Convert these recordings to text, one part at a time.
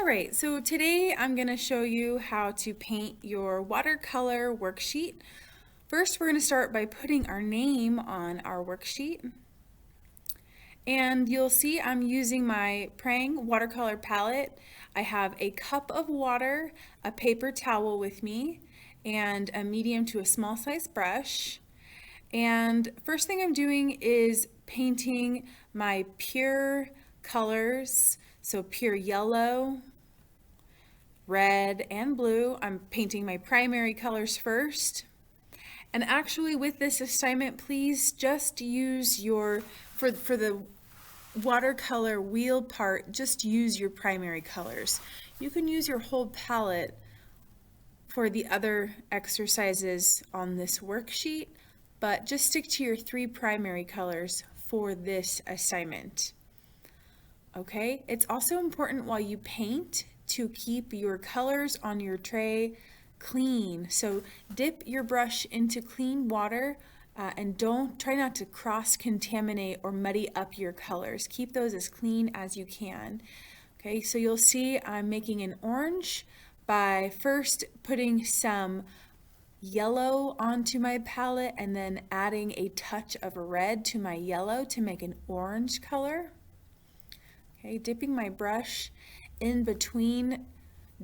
All right, so today I'm going to show you how to paint your watercolor worksheet. First, we're going to start by putting our name on our worksheet. And you'll see I'm using my Prang watercolor palette. I have a cup of water, a paper towel with me, and a medium to a small size brush. And first thing I'm doing is painting my pure colors, so pure yellow, red, and blue. I'm painting my primary colors first. And actually with this assignment, please just use your, for the watercolor wheel part, just use your primary colors. You can use your whole palette for the other exercises on this worksheet, but just stick to your 3 primary colors for this assignment. Okay, it's also important while you paint to keep your colors on your tray clean. So dip your brush into clean water and try not to cross-contaminate or muddy up your colors. Keep those as clean as you can. Okay, so you'll see I'm making an orange by first putting some yellow onto my palette and then adding a touch of red to my yellow to make an orange color. Okay, dipping my brush in between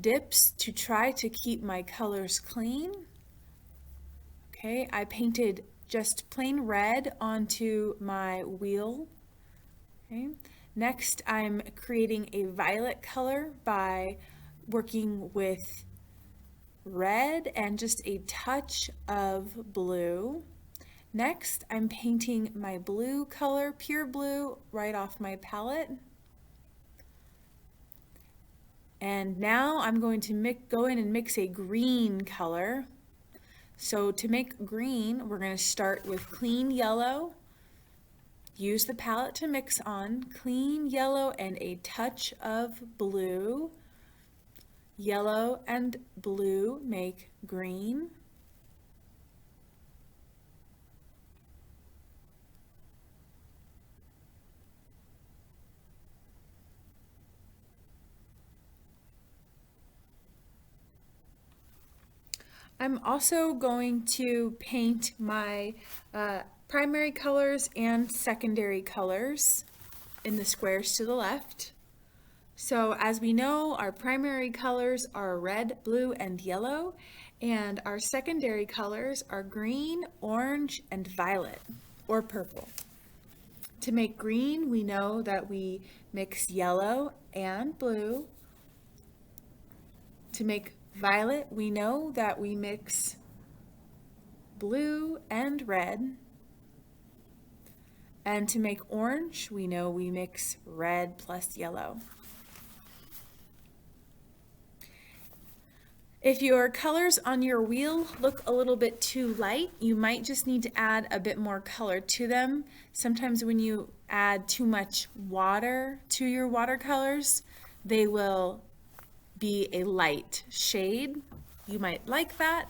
dips to try to keep my colors clean. Okay, I painted just plain red onto my wheel. Okay. Next, I'm creating a violet color by working with red and just a touch of blue. Next, I'm painting my blue color, pure blue, right off my palette. And now I'm going to go in and mix a green color. So to make green, we're going to start with clean yellow. Use the palette to mix on clean yellow and a touch of blue. Yellow and blue make green. I'm also going to paint my primary colors and secondary colors in the squares to the left. So as we know, our primary colors are red, blue, and yellow, and our secondary colors are green, orange, and violet, or purple. To make green, we know that we mix yellow and blue. To make violet, we know that we mix blue and red. And to make orange, we know we mix red plus yellow. If your colors on your wheel look a little bit too light, you might just need to add a bit more color to them. Sometimes when you add too much water to your watercolors, they will be a light shade. You might like that.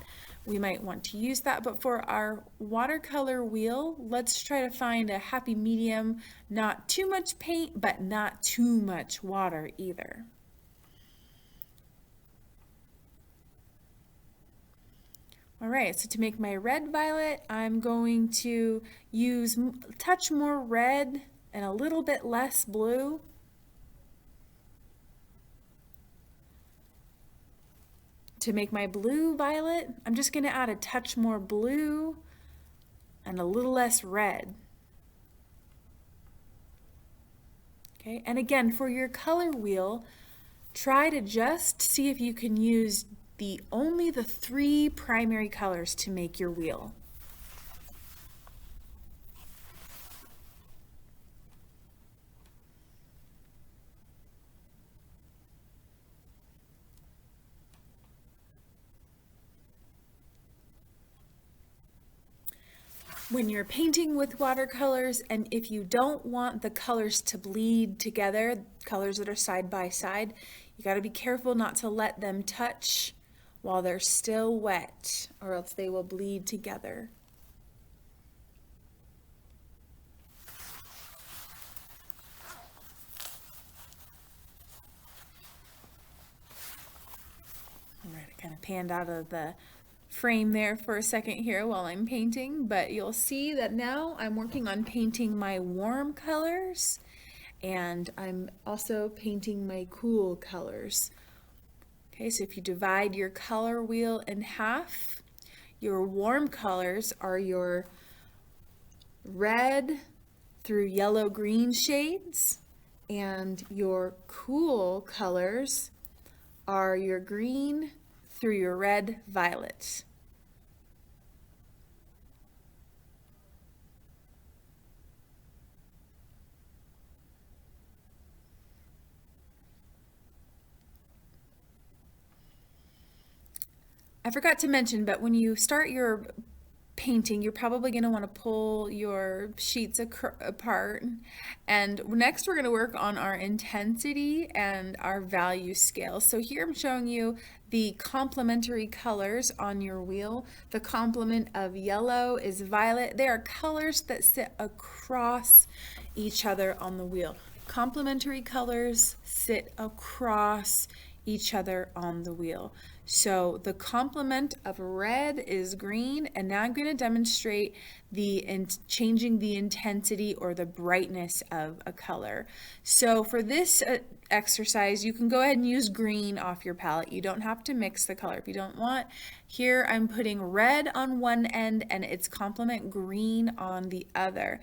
We might want to use that, but for our watercolor wheel, let's try to find a happy medium, not too much paint, but not too much water either. All right, so to make my red violet, I'm going to use a touch more red and a little bit less blue. To make my blue violet, I'm just going to add a touch more blue and a little less red. Okay, and again, for your color wheel, try to just see if you can use only the 3 primary colors to make your wheel. When you're painting with watercolors, and if you don't want the colors to bleed together, colors that are side by side, you got to be careful not to let them touch while they're still wet, or else they will bleed together. hand out of the frame there for a second here while I'm painting, but you'll see that now I'm working on painting my warm colors, and I'm also painting my cool colors. Okay, so if you divide your color wheel in half, your warm colors are your red through yellow-green shades, and your cool colors are your green through your red-violet. I forgot to mention, but when you start your painting, you're probably going to want to pull your sheets apart. And next we're going to work on our intensity and our value scale. So here I'm showing you the complementary colors on your wheel. The complement of yellow is violet. They are colors that sit across each other on the wheel. Complementary colors sit across each other on the wheel. So the complement of red is green, and now I'm going to demonstrate changing the intensity or the brightness of a color. So for this exercise, you can go ahead and use green off your palette. You don't have to mix the color if you don't want. Here I'm putting red on one end and its complement green on the other.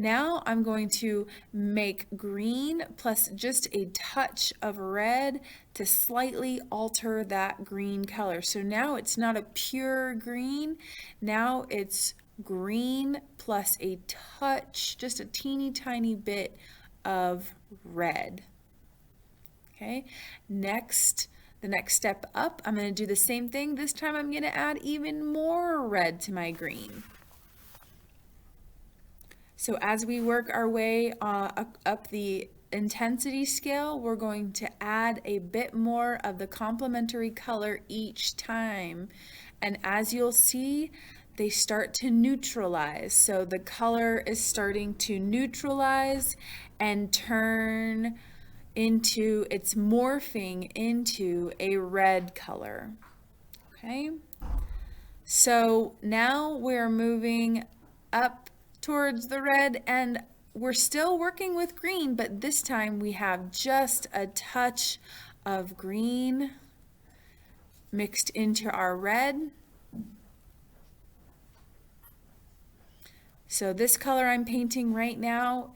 Now I'm going to make green plus just a touch of red to slightly alter that green color. So now it's not a pure green, now it's green plus a touch, just a teeny tiny bit of red. Okay, the next step up, I'm going to do the same thing. This time I'm going to add even more red to my green. So as we work our way up the intensity scale, we're going to add a bit more of the complementary color each time. And as you'll see, they start to neutralize. So the color is starting to neutralize and it's morphing into a red color. Okay, so now we're moving up towards the red, and we're still working with green, but this time we have just a touch of green mixed into our red. So this color I'm painting right now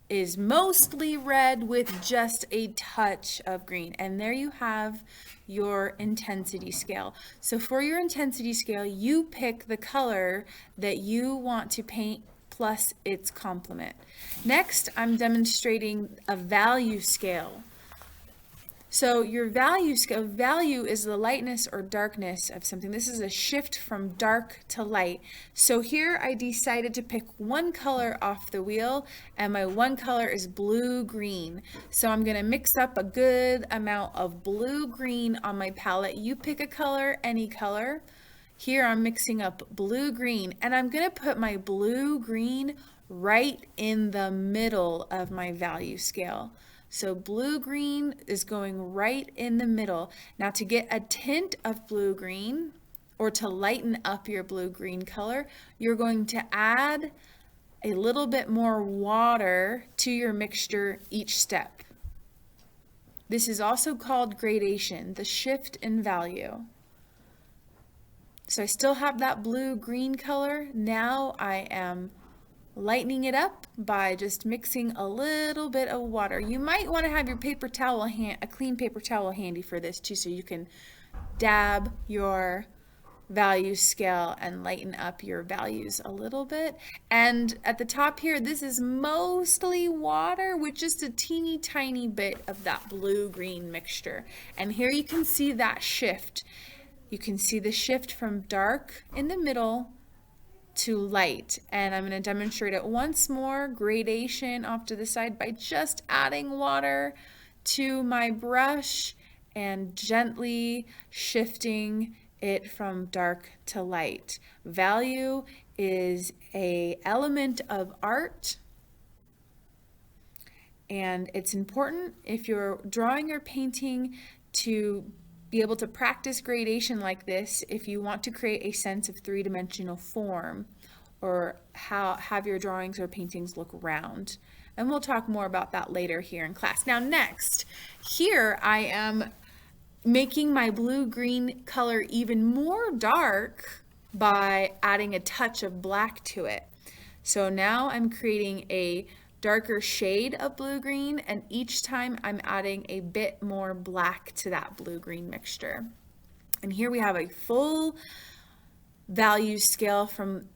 is mostly red with just a touch of green, and there you have your intensity scale. So for your intensity scale, you pick the color that you want to paint plus its complement. Next, I'm demonstrating a value scale. So your value scale, value is the lightness or darkness of something. This is a shift from dark to light. So here I decided to pick one color off the wheel, and my one color is blue-green. So I'm going to mix up a good amount of blue-green on my palette. You pick a color, any color. Here I'm mixing up blue-green, and I'm going to put my blue-green right in the middle of my value scale. So blue-green is going right in the middle. Now to get a tint of blue-green, or to lighten up your blue-green color, you're going to add a little bit more water to your mixture each step. This is also called gradation, the shift in value. So I still have that blue-green color. Now I am lightening it up by just mixing a little bit of water. You might want to have your paper towel, a clean paper towel handy for this too, so you can dab your value scale and lighten up your values a little bit. And at the top here, this is mostly water with just a teeny tiny bit of that blue-green mixture. And here you can see that shift. You can see the shift from dark in the middle to light, and I'm going to demonstrate it once more, gradation off to the side, by just adding water to my brush and gently shifting it from dark to light. Value is an element of art, and it's important if you're drawing or painting to be able to practice gradation like this if you want to create a sense of three-dimensional form or have your drawings or paintings look round. And we'll talk more about that later here in class. Now next, here I am making my blue-green color even more dark by adding a touch of black to it. So now I'm creating a darker shade of blue-green, and each time I'm adding a bit more black to that blue-green mixture. And here we have a full value scale from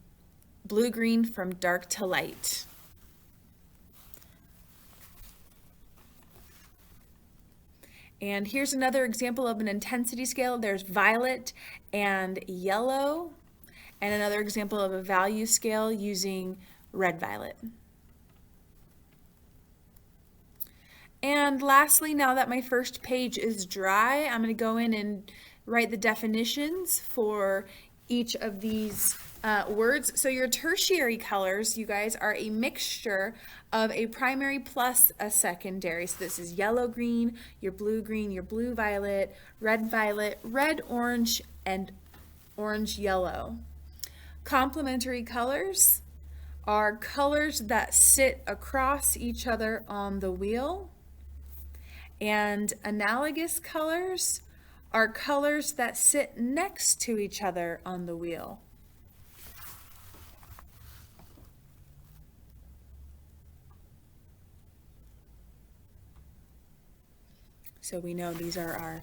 blue-green from dark to light. And here's another example of an intensity scale. There's violet and yellow, and another example of a value scale using red-violet. And lastly, now that my first page is dry, I'm going to go in and write the definitions for each of these words. So your tertiary colors, you guys, are a mixture of a primary plus a secondary. So this is yellow-green, your blue-violet, red-orange, and orange-yellow. Complementary colors are colors that sit across each other on the wheel. And analogous colors are colors that sit next to each other on the wheel. So we know these are our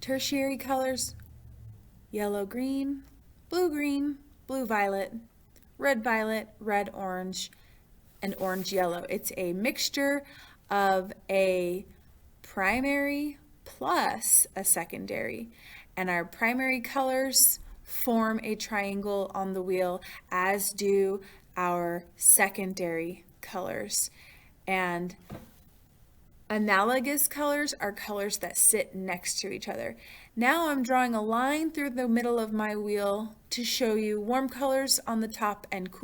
tertiary colors: yellow-green, blue-violet, red-violet, red-orange, and orange-yellow. It's a mixture of a primary plus a secondary, and our primary colors form a triangle on the wheel, as do our secondary colors. And analogous colors are colors that sit next to each other. Now I'm drawing a line through the middle of my wheel to show you warm colors on the top and cool